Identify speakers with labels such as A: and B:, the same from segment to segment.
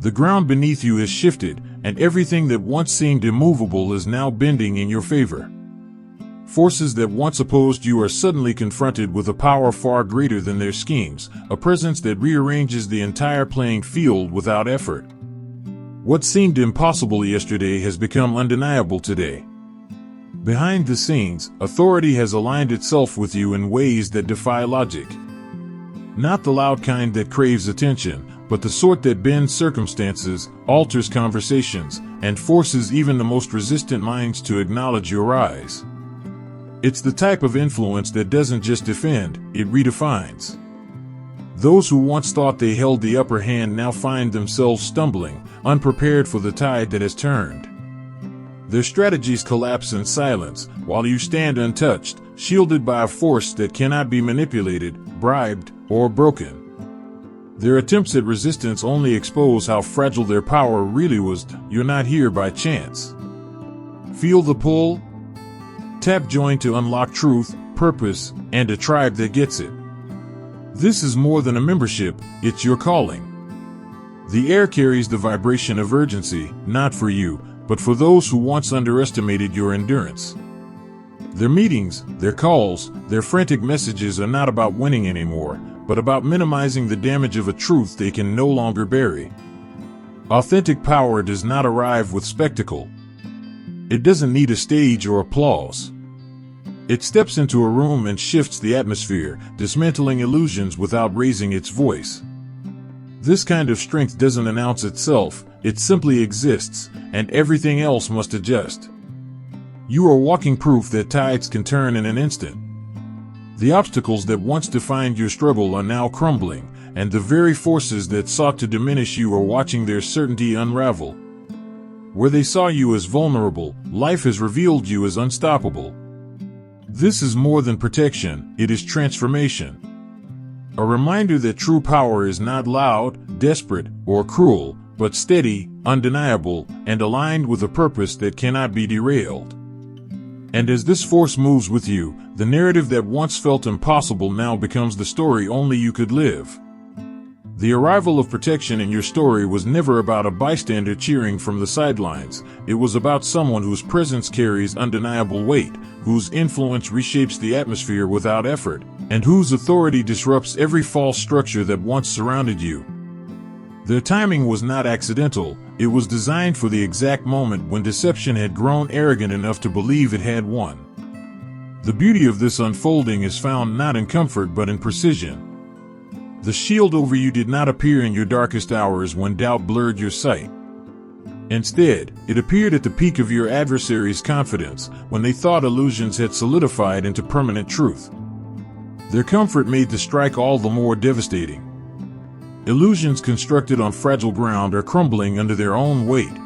A: The ground beneath you has shifted, and everything that once seemed immovable is now bending in your favor. Forces that once opposed you are suddenly confronted with a power far greater than their schemes, a presence that rearranges the entire playing field without effort. What seemed impossible yesterday has become undeniable today. Behind the scenes, authority has aligned itself with you in ways that defy logic. Not the loud kind that craves attention, but the sort that bends circumstances, alters conversations, and forces even the most resistant minds to acknowledge your rise. It's the type of influence that doesn't just defend, it redefines. Those who once thought they held the upper hand now find themselves stumbling, unprepared for the tide that has turned. Their strategies collapse in silence, while you stand untouched, shielded by a force that cannot be manipulated, bribed, or broken. Their attempts at resistance only expose how fragile their power really was. You're not here by chance. Feel the pull? Tap join to unlock truth, purpose, and a tribe that gets it. This is more than a membership, it's your calling. The air carries the vibration of urgency, not for you, but for those who once underestimated your endurance. Their meetings, their calls, their frantic messages are not about winning anymore, but about minimizing the damage of a truth they can no longer bury. Authentic power does not arrive with spectacle. It doesn't need a stage or applause. It steps into a room and shifts the atmosphere, dismantling illusions without raising its voice. This kind of strength doesn't announce itself, it simply exists, and everything else must adjust. You are walking proof that tides can turn in an instant. The obstacles that once defined your struggle are now crumbling, and the very forces that sought to diminish you are watching their certainty unravel. Where they saw you as vulnerable, life has revealed you as unstoppable. This is more than protection, it is transformation. A reminder that true power is not loud, desperate, or cruel, but steady, undeniable, and aligned with a purpose that cannot be derailed. And as this force moves with you, the narrative that once felt impossible now becomes the story only you could live. The arrival of protection in your story was never about a bystander cheering from the sidelines. It was about someone whose presence carries undeniable weight, whose influence reshapes the atmosphere without effort, and whose authority disrupts every false structure that once surrounded you. Their timing was not accidental, it was designed for the exact moment when deception had grown arrogant enough to believe it had won. The beauty of this unfolding is found not in comfort but in precision. The shield over you did not appear in your darkest hours when doubt blurred your sight. Instead, it appeared at the peak of your adversary's confidence, when they thought illusions had solidified into permanent truth. Their comfort made the strike all the more devastating. Illusions constructed on fragile ground are crumbling under their own weight.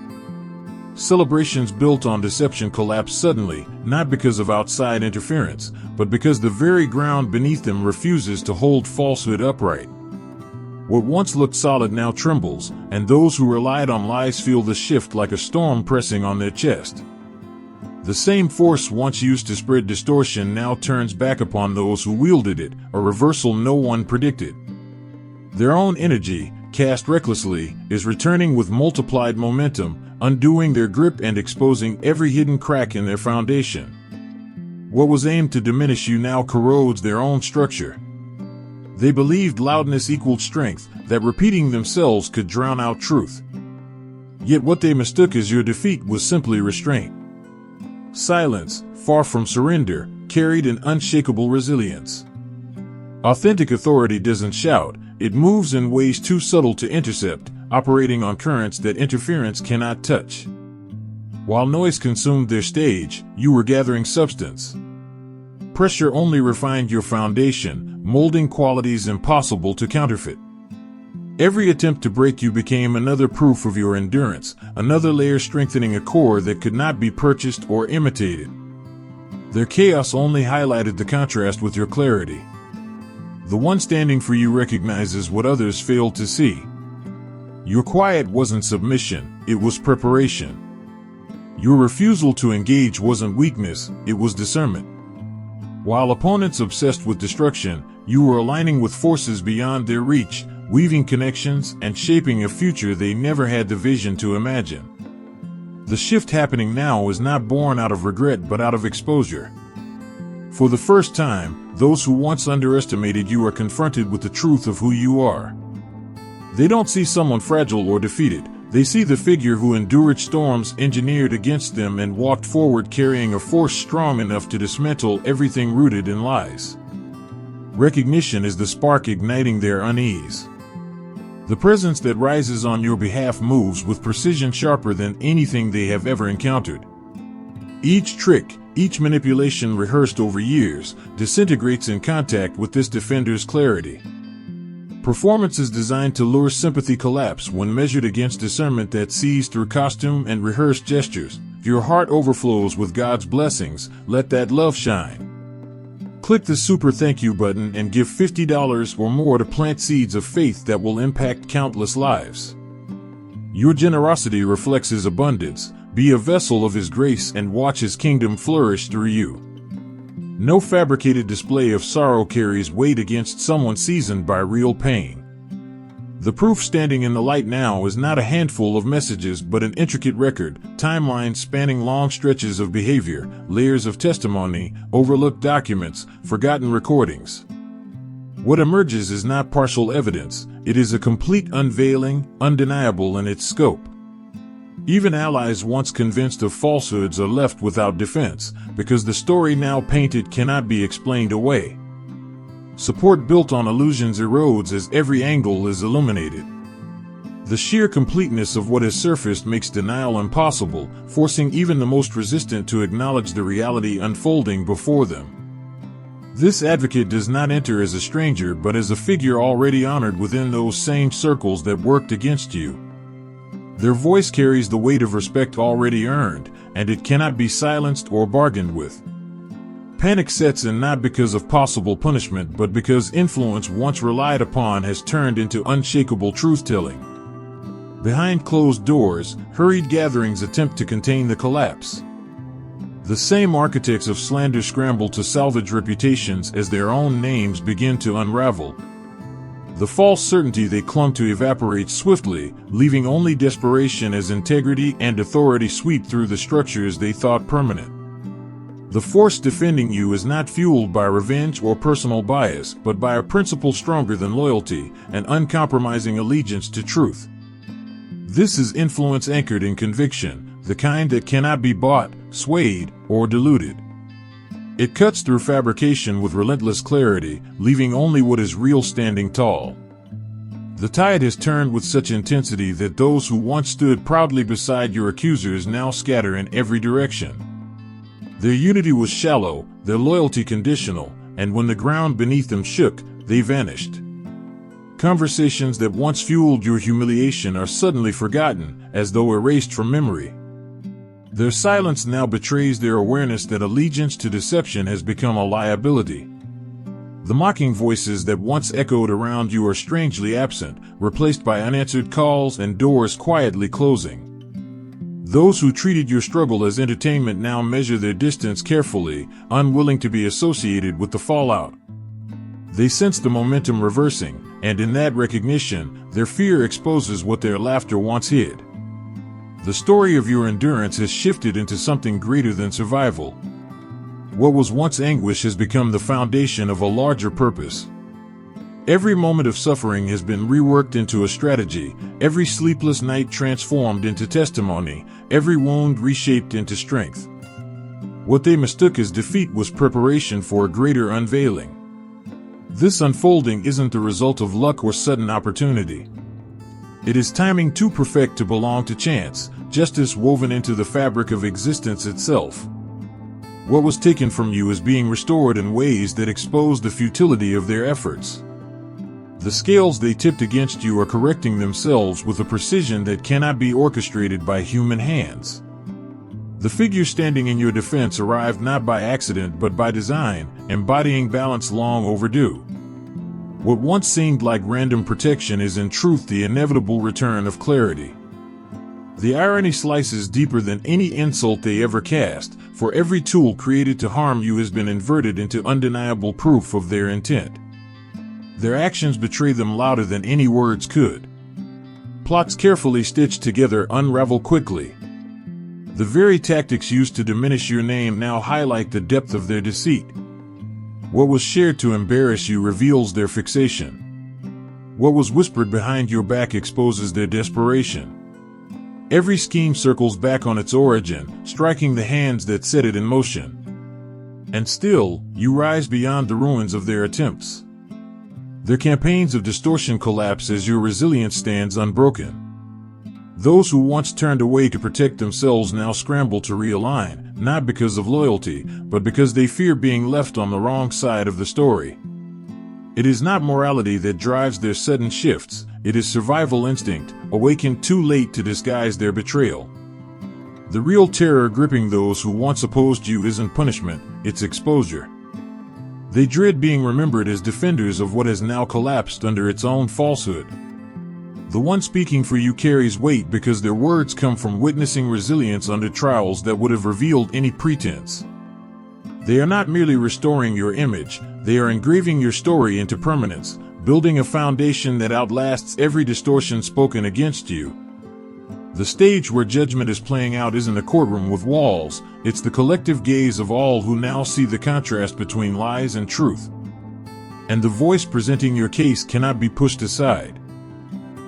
A: Celebrations built on deception collapse suddenly, not because of outside interference, but because the very ground beneath them refuses to hold falsehood upright. What once looked solid now trembles, and those who relied on lies feel the shift like a storm pressing on their chest. The same force once used to spread distortion now turns back upon those who wielded it, a reversal no one predicted. Their own energy, cast recklessly, is returning with multiplied momentum, undoing their grip and exposing every hidden crack in their foundation. What was aimed to diminish you now corrodes their own structure. They believed loudness equaled strength, that repeating themselves could drown out truth. Yet what they mistook as your defeat was simply restraint. Silence, far from surrender, carried an unshakable resilience. Authentic authority doesn't shout, it moves in ways too subtle to intercept, operating on currents that interference cannot touch. While noise consumed their stage, you were gathering substance. Pressure only refined your foundation, molding qualities impossible to counterfeit. Every attempt to break you became another proof of your endurance, another layer strengthening a core that could not be purchased or imitated. Their chaos only highlighted the contrast with your clarity. The one standing for you recognizes what others failed to see. Your quiet wasn't submission, it was preparation. Your refusal to engage wasn't weakness, it was discernment. While opponents obsessed with destruction, you were aligning with forces beyond their reach, weaving connections and shaping a future they never had the vision to imagine. The shift happening now is not born out of regret but out of exposure. For the first time, those who once underestimated you are confronted with the truth of who you are. They don't see someone fragile or defeated. They see the figure who endured storms engineered against them and walked forward carrying a force strong enough to dismantle everything rooted in lies. Recognition is the spark igniting their unease. The presence that rises on your behalf moves with precision sharper than anything they have ever encountered. Each trick, each manipulation rehearsed over years, disintegrates in contact with this defender's clarity. Performances designed to lure sympathy collapse when measured against discernment that sees through costume and rehearsed gestures. If your heart overflows with God's blessings, let that love shine. Click the super thank you button and give $50 or more to plant seeds of faith that will impact countless lives. Your generosity reflects His abundance. Be a vessel of His grace and watch His kingdom flourish through you. No fabricated display of sorrow carries weight against someone seasoned by real pain. The proof standing in the light now is not a handful of messages but an intricate record, timelines spanning long stretches of behavior, layers of testimony, overlooked documents, forgotten recordings. What emerges is not partial evidence, it is a complete unveiling, undeniable in its scope. Even allies once convinced of falsehoods are left without defense, because the story now painted cannot be explained away. Support built on illusions erodes as every angle is illuminated. The sheer completeness of what has surfaced makes denial impossible, forcing even the most resistant to acknowledge the reality unfolding before them. This advocate does not enter as a stranger but as a figure already honored within those same circles that worked against you. Their voice carries the weight of respect already earned, and it cannot be silenced or bargained with. Panic sets in not because of possible punishment but because influence once relied upon has turned into unshakable truth-telling. Behind closed doors, hurried gatherings attempt to contain the collapse. The same architects of slander scramble to salvage reputations as their own names begin to unravel. The false certainty they clung to evaporates swiftly, leaving only desperation as integrity and authority sweep through the structures they thought permanent. The force defending you is not fueled by revenge or personal bias, but by a principle stronger than loyalty, an uncompromising allegiance to truth. This is influence anchored in conviction, the kind that cannot be bought, swayed, or diluted. It cuts through fabrication with relentless clarity, leaving only what is real standing tall. The tide has turned with such intensity that those who once stood proudly beside your accusers now scatter in every direction. Their unity was shallow, their loyalty conditional, and when the ground beneath them shook, they vanished. Conversations that once fueled your humiliation are suddenly forgotten, as though erased from memory. Their silence now betrays their awareness that allegiance to deception has become a liability. The mocking voices that once echoed around you are strangely absent, replaced by unanswered calls and doors quietly closing. Those who treated your struggle as entertainment now measure their distance carefully, unwilling to be associated with the fallout. They sense the momentum reversing, and in that recognition, their fear exposes what their laughter once hid. The story of your endurance has shifted into something greater than survival. What was once anguish has become the foundation of a larger purpose. Every moment of suffering has been reworked into a strategy, every sleepless night transformed into testimony, every wound reshaped into strength. What they mistook as defeat was preparation for a greater unveiling. This unfolding isn't the result of luck or sudden opportunity. It is timing too perfect to belong to chance, justice woven into the fabric of existence itself. What was taken from you is being restored in ways that expose the futility of their efforts. The scales they tipped against you are correcting themselves with a precision that cannot be orchestrated by human hands. The figure standing in your defense arrived not by accident but by design, embodying balance long overdue. What once seemed like random protection is in truth the inevitable return of clarity. The irony slices deeper than any insult they ever cast, for every tool created to harm you has been inverted into undeniable proof of their intent. Their actions betray them louder than any words could. Plots carefully stitched together unravel quickly. The very tactics used to diminish your name now highlight the depth of their deceit. What was shared to embarrass you reveals their fixation. What was whispered behind your back exposes their desperation. Every scheme circles back on its origin, striking the hands that set it in motion. And still, you rise beyond the ruins of their attempts. Their campaigns of distortion collapse as your resilience stands unbroken. Those who once turned away to protect themselves now scramble to realign, not because of loyalty, but because they fear being left on the wrong side of the story. It is not morality that drives their sudden shifts, it is survival instinct, awakened too late to disguise their betrayal. The real terror gripping those who once opposed you isn't punishment, it's exposure. They dread being remembered as defenders of what has now collapsed under its own falsehood. The one speaking for you carries weight because their words come from witnessing resilience under trials that would have revealed any pretense. They are not merely restoring your image, they are engraving your story into permanence, building a foundation that outlasts every distortion spoken against you. The stage where judgment is playing out isn't a courtroom with walls, it's the collective gaze of all who now see the contrast between lies and truth. And the voice presenting your case cannot be pushed aside.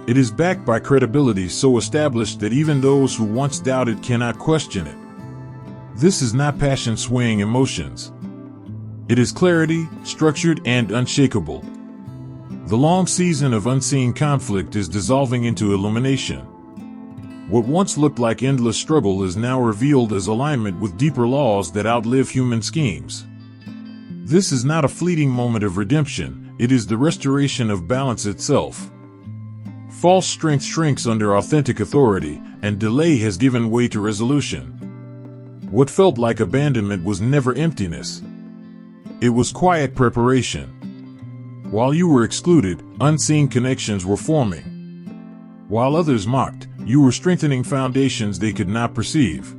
A: It is backed by credibility so established that even those who once doubted cannot question it. This is not passion swaying emotions. It is clarity, structured and unshakable. The long season of unseen conflict is dissolving into illumination. What once looked like endless struggle is now revealed as alignment with deeper laws that outlive human schemes. This is not a fleeting moment of redemption, it is the restoration of balance itself. False strength shrinks under authentic authority, and delay has given way to resolution. What felt like abandonment was never emptiness. It was quiet preparation. While you were excluded, unseen connections were forming. While others mocked, you were strengthening foundations they could not perceive.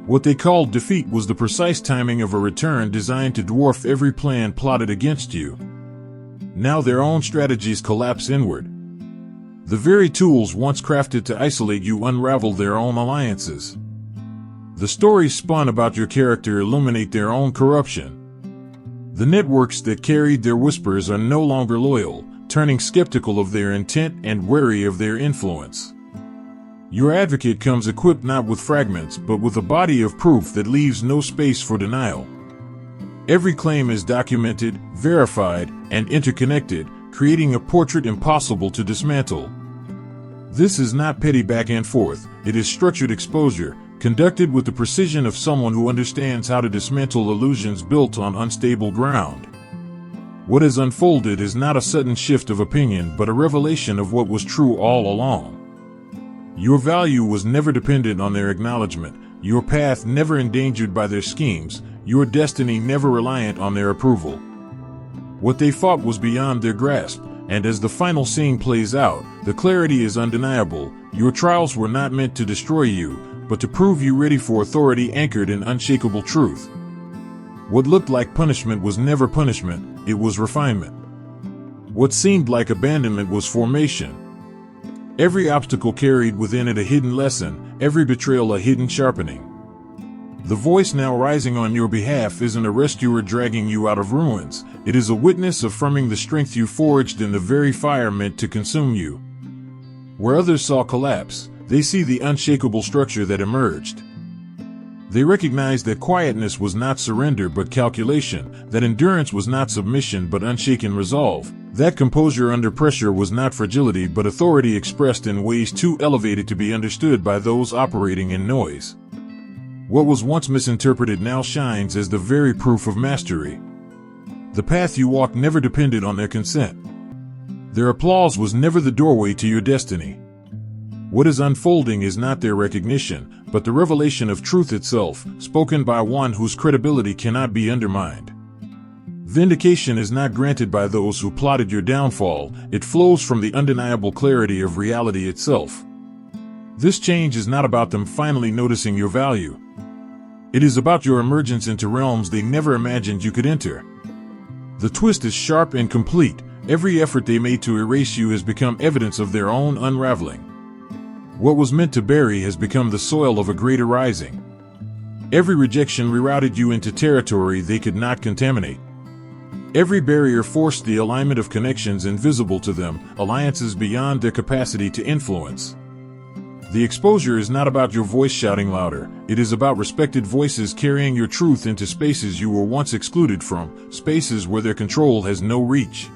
A: What they called defeat was the precise timing of a return designed to dwarf every plan plotted against you. Now their own strategies collapse inward. The very tools once crafted to isolate you unravel their own alliances. The stories spun about your character illuminate their own corruption. The networks that carried their whispers are no longer loyal, turning skeptical of their intent and wary of their influence. Your advocate comes equipped not with fragments but with a body of proof that leaves no space for denial. Every claim is documented, verified, and interconnected, creating a portrait impossible to dismantle. This is not petty back and forth, it is structured exposure, conducted with the precision of someone who understands how to dismantle illusions built on unstable ground. What has unfolded is not a sudden shift of opinion but a revelation of what was true all along. Your value was never dependent on their acknowledgement, your path never endangered by their schemes, your destiny never reliant on their approval. What they fought was beyond their grasp, and as the final scene plays out, the clarity is undeniable. Your trials were not meant to destroy you, but to prove you ready for authority anchored in unshakable truth. What looked like punishment was never punishment, it was refinement. What seemed like abandonment was formation. Every obstacle carried within it a hidden lesson, every betrayal a hidden sharpening. The voice now rising on your behalf isn't a rescuer dragging you out of ruins, it is a witness affirming the strength you forged in the very fire meant to consume you. Where others saw collapse, they see the unshakable structure that emerged. They recognize that quietness was not surrender but calculation, that endurance was not submission but unshaken resolve, that composure under pressure was not fragility but authority expressed in ways too elevated to be understood by those operating in noise. What was once misinterpreted now shines as the very proof of mastery. The path you walked never depended on their consent. Their applause was never the doorway to your destiny. What is unfolding is not their recognition, but the revelation of truth itself, spoken by one whose credibility cannot be undermined. Vindication is not granted by those who plotted your downfall, it flows from the undeniable clarity of reality itself. This change is not about them finally noticing your value. It is about your emergence into realms they never imagined you could enter. The twist is sharp and complete. every effort they made to erase you has become evidence of their own unraveling. What was meant to bury has become the soil of a greater rising. Every rejection rerouted you into territory they could not contaminate. Every barrier forced the alignment of connections invisible to them, alliances beyond their capacity to influence. The exposure is not about your voice shouting louder, it is about respected voices carrying your truth into spaces you were once excluded from, spaces where their control has no reach.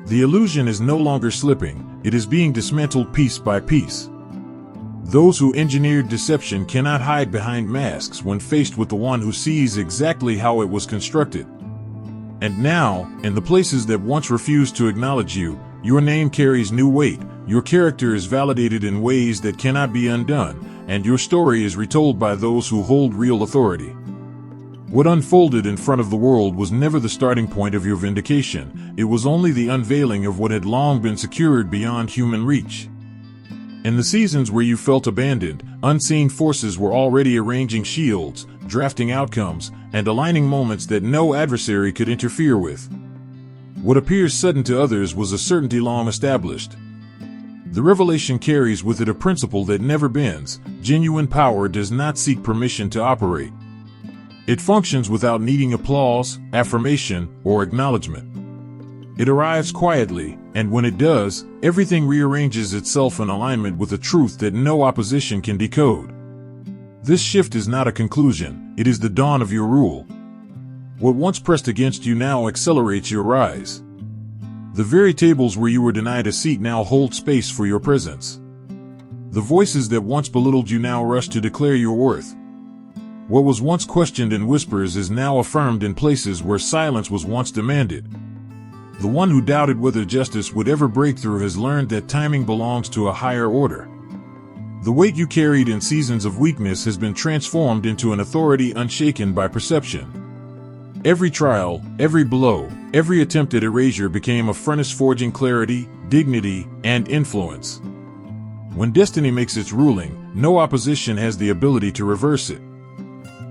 A: The illusion is no longer slipping, it is being dismantled piece by piece. Those who engineered deception cannot hide behind masks when faced with the one who sees exactly how it was constructed. And now, in the places that once refused to acknowledge you, your name carries new weight, your character is validated in ways that cannot be undone, and your story is retold by those who hold real authority. What unfolded in front of the world was never the starting point of your vindication, it was only the unveiling of what had long been secured beyond human reach. In the seasons where you felt abandoned, unseen forces were already arranging shields, drafting outcomes, and aligning moments that no adversary could interfere with. What appears sudden to others was a certainty long established. The revelation carries with it a principle that never bends: genuine power does not seek permission to operate. It functions without needing applause, affirmation, or acknowledgement. It arrives quietly, and when it does, everything rearranges itself in alignment with a truth that no opposition can decode. This shift is not a conclusion, it is the dawn of your rule. What once pressed against you now accelerates your rise. The very tables where you were denied a seat now hold space for your presence. The voices that once belittled you now rush to declare your worth. What was once questioned in whispers is now affirmed in places where silence was once demanded. The one who doubted whether justice would ever break through has learned that timing belongs to a higher order. The weight you carried in seasons of weakness has been transformed into an authority unshaken by perception. Every trial, every blow, every attempt at erasure became a furnace forging clarity, dignity, and influence. When destiny makes its ruling, no opposition has the ability to reverse it.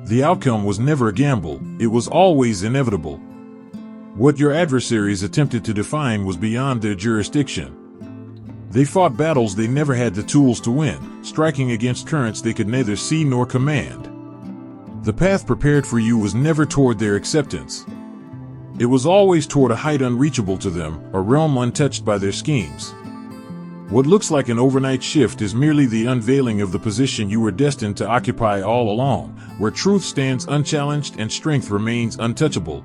A: The outcome was never a gamble, it was always inevitable. What your adversaries attempted to define was beyond their jurisdiction. They fought battles they never had the tools to win, striking against currents they could neither see nor command. The path prepared for you was never toward their acceptance. It was always toward a height unreachable to them, a realm untouched by their schemes. What looks like an overnight shift is merely the unveiling of the position you were destined to occupy all along, where truth stands unchallenged and strength remains untouchable.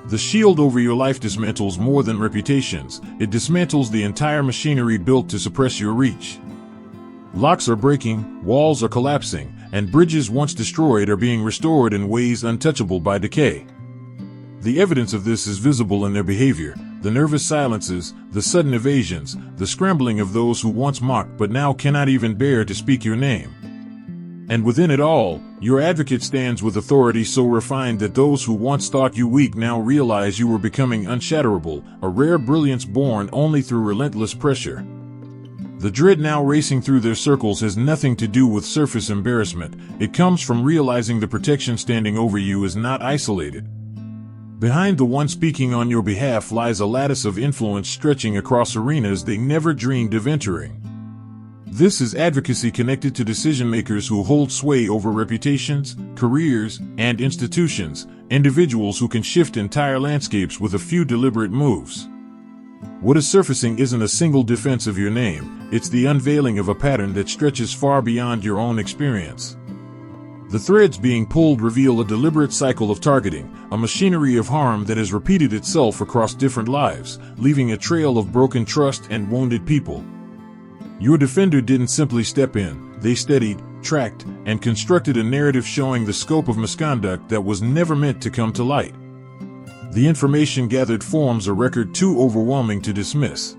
A: The shield over your life dismantles more than reputations, it dismantles the entire machinery built to suppress your reach. Locks are breaking, walls are collapsing, and bridges once destroyed are being restored in ways untouchable by decay. The evidence of this is visible in their behavior, the nervous silences, the sudden evasions, the scrambling of those who once mocked but now cannot even bear to speak your name. And within it all, your advocate stands with authority so refined that those who once thought you weak now realize you were becoming unshatterable, a rare brilliance born only through relentless pressure. The dread now racing through their circles has nothing to do with surface embarrassment, it comes from realizing the protection standing over you is not isolated. Behind the one speaking on your behalf lies a lattice of influence stretching across arenas they never dreamed of entering. This is advocacy connected to decision-makers who hold sway over reputations, careers, and institutions, individuals who can shift entire landscapes with a few deliberate moves. What is surfacing isn't a single defense of your name, it's the unveiling of a pattern that stretches far beyond your own experience. The threads being pulled reveal a deliberate cycle of targeting, a machinery of harm that has repeated itself across different lives, leaving a trail of broken trust and wounded people. Your defender didn't simply step in, they steadied, tracked, and constructed a narrative showing the scope of misconduct that was never meant to come to light. The information gathered forms a record too overwhelming to dismiss.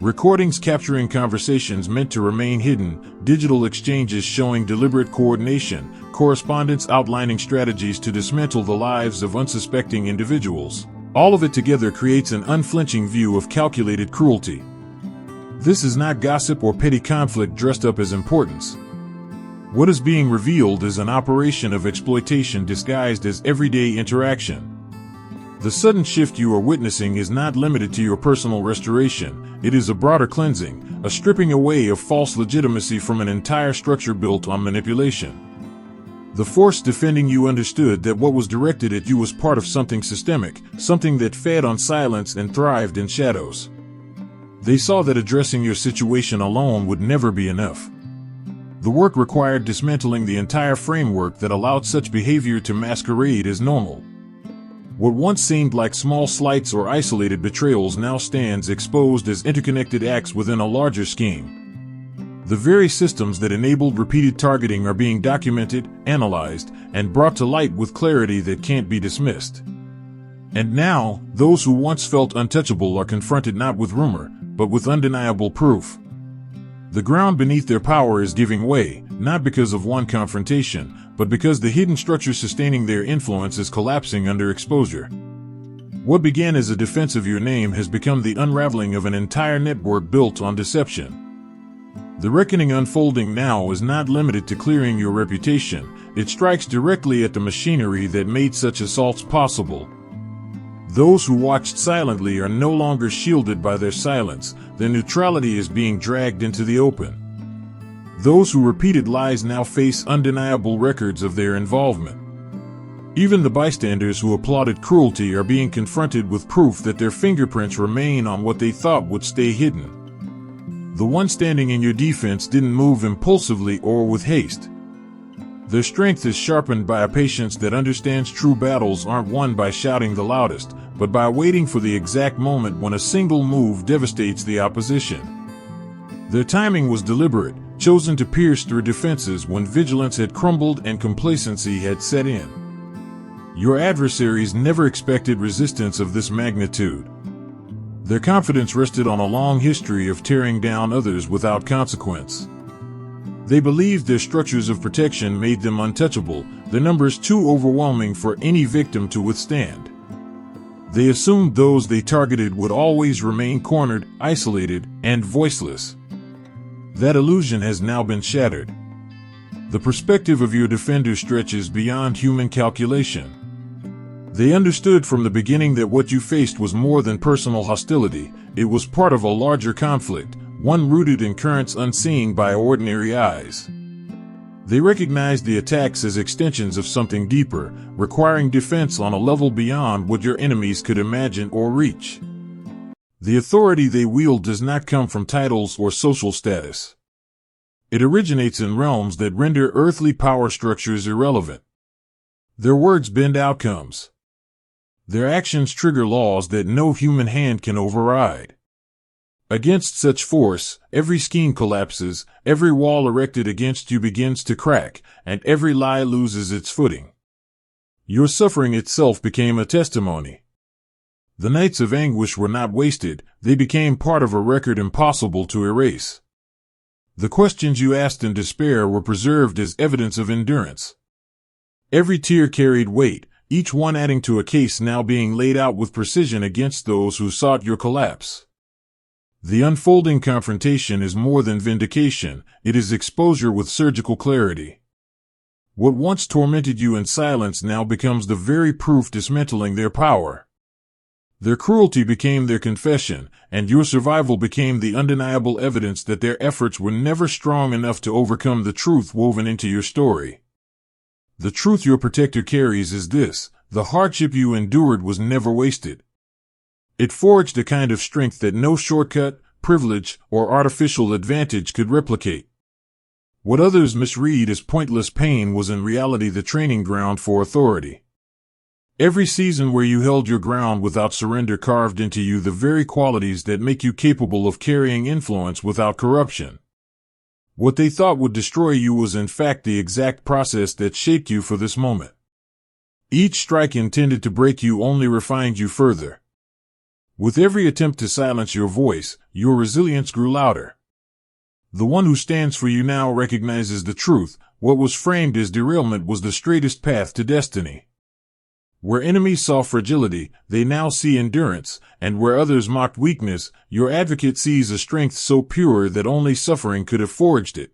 A: Recordings capturing conversations meant to remain hidden, digital exchanges showing deliberate coordination, correspondence outlining strategies to dismantle the lives of unsuspecting individuals. All of it together creates an unflinching view of calculated cruelty. This is not gossip or petty conflict dressed up as importance. What is being revealed is an operation of exploitation disguised as everyday interaction. The sudden shift you are witnessing is not limited to your personal restoration. It is a broader cleansing, a stripping away of false legitimacy from an entire structure built on manipulation. The force defending you understood that what was directed at you was part of something systemic, something that fed on silence and thrived in shadows. They saw that addressing your situation alone would never be enough. The work required dismantling the entire framework that allowed such behavior to masquerade as normal. What once seemed like small slights or isolated betrayals now stands exposed as interconnected acts within a larger scheme. The very systems that enabled repeated targeting are being documented, analyzed, and brought to light with clarity that can't be dismissed. And now, those who once felt untouchable are confronted not with rumor, but with undeniable proof. The ground beneath their power is giving way, not because of one confrontation, but because the hidden structure sustaining their influence is collapsing under exposure. What began as a defense of your name has become the unraveling of an entire network built on deception. The reckoning unfolding now is not limited to clearing your reputation. It strikes directly at the machinery that made such assaults possible. Those who watched silently are no longer shielded by their silence. Their neutrality is being dragged into the open. Those who repeated lies now face undeniable records of their involvement. Even the bystanders who applauded cruelty are being confronted with proof that their fingerprints remain on what they thought would stay hidden. The one standing in your defense didn't move impulsively or with haste. Their strength is sharpened by a patience that understands true battles aren't won by shouting the loudest, but by waiting for the exact moment when a single move devastates the opposition. Their timing was deliberate, chosen to pierce through defenses when vigilance had crumbled and complacency had set in. Your adversaries never expected resistance of this magnitude. Their confidence rested on a long history of tearing down others without consequence. They believed their structures of protection made them untouchable, their numbers too overwhelming for any victim to withstand. They assumed those they targeted would always remain cornered, isolated, and voiceless. That illusion has now been shattered. The perspective of your defender stretches beyond human calculation. They understood from the beginning that what you faced was more than personal hostility. It was part of a larger conflict, one rooted in currents unseen by ordinary eyes. They recognized the attacks as extensions of something deeper, requiring defense on a level beyond what your enemies could imagine or reach. The authority they wield does not come from titles or social status. It originates in realms that render earthly power structures irrelevant. Their words bend outcomes. Their actions trigger laws that no human hand can override. Against such force, every scheme collapses, every wall erected against you begins to crack, and every lie loses its footing. Your suffering itself became a testimony. The nights of anguish were not wasted, they became part of a record impossible to erase. The questions you asked in despair were preserved as evidence of endurance. Every tear carried weight, each one adding to a case now being laid out with precision against those who sought your collapse. The unfolding confrontation is more than vindication, it is exposure with surgical clarity. What once tormented you in silence now becomes the very proof dismantling their power. Their cruelty became their confession, and your survival became the undeniable evidence that their efforts were never strong enough to overcome the truth woven into your story. The truth your protector carries is this: the hardship you endured was never wasted. It forged a kind of strength that no shortcut, privilege, or artificial advantage could replicate. What others misread as pointless pain was in reality the training ground for authority. Every season where you held your ground without surrender carved into you the very qualities that make you capable of carrying influence without corruption. What they thought would destroy you was in fact the exact process that shaped you for this moment. Each strike intended to break you only refined you further. With every attempt to silence your voice, your resilience grew louder. The one who stands for you now recognizes the truth: what was framed as derailment was the straightest path to destiny. Where enemies saw fragility, they now see endurance, and where others mocked weakness, your advocate sees a strength so pure that only suffering could have forged it.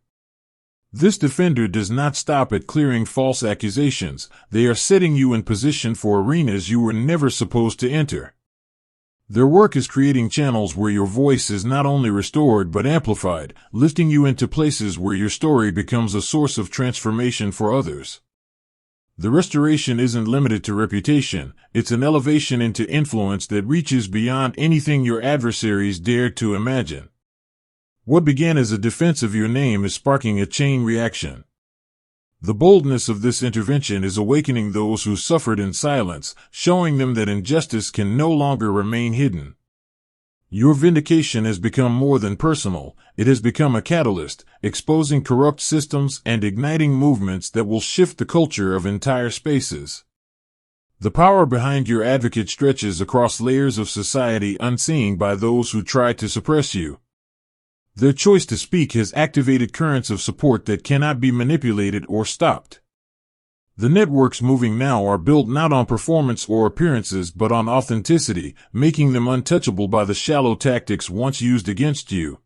A: This defender does not stop at clearing false accusations. They are setting you in position for arenas you were never supposed to enter. Their work is creating channels where your voice is not only restored but amplified, lifting you into places where your story becomes a source of transformation for others. The restoration isn't limited to reputation, it's an elevation into influence that reaches beyond anything your adversaries dared to imagine. What began as a defense of your name is sparking a chain reaction. The boldness of this intervention is awakening those who suffered in silence, showing them that injustice can no longer remain hidden. Your vindication has become more than personal, it has become a catalyst, exposing corrupt systems and igniting movements that will shift the culture of entire spaces. The power behind your advocate stretches across layers of society unseen by those who try to suppress you. Their choice to speak has activated currents of support that cannot be manipulated or stopped. The networks moving now are built not on performance or appearances but on authenticity, making them untouchable by the shallow tactics once used against you.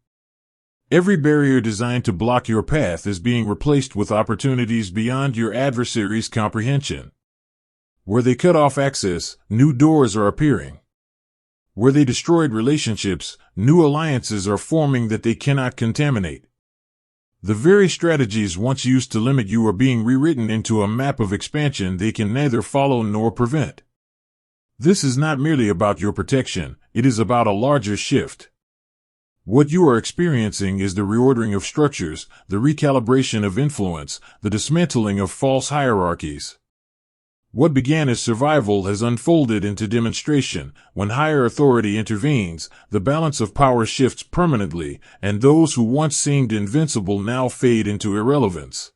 A: Every barrier designed to block your path is being replaced with opportunities beyond your adversary's comprehension. Where they cut off access, new doors are appearing. Where they destroyed relationships, new alliances are forming that they cannot contaminate. The very strategies once used to limit you are being rewritten into a map of expansion they can neither follow nor prevent. This is not merely about your protection, it is about a larger shift. What you are experiencing is the reordering of structures, the recalibration of influence, the dismantling of false hierarchies. What began as survival has unfolded into demonstration. When higher authority intervenes, the balance of power shifts permanently, and those who once seemed invincible now fade into irrelevance.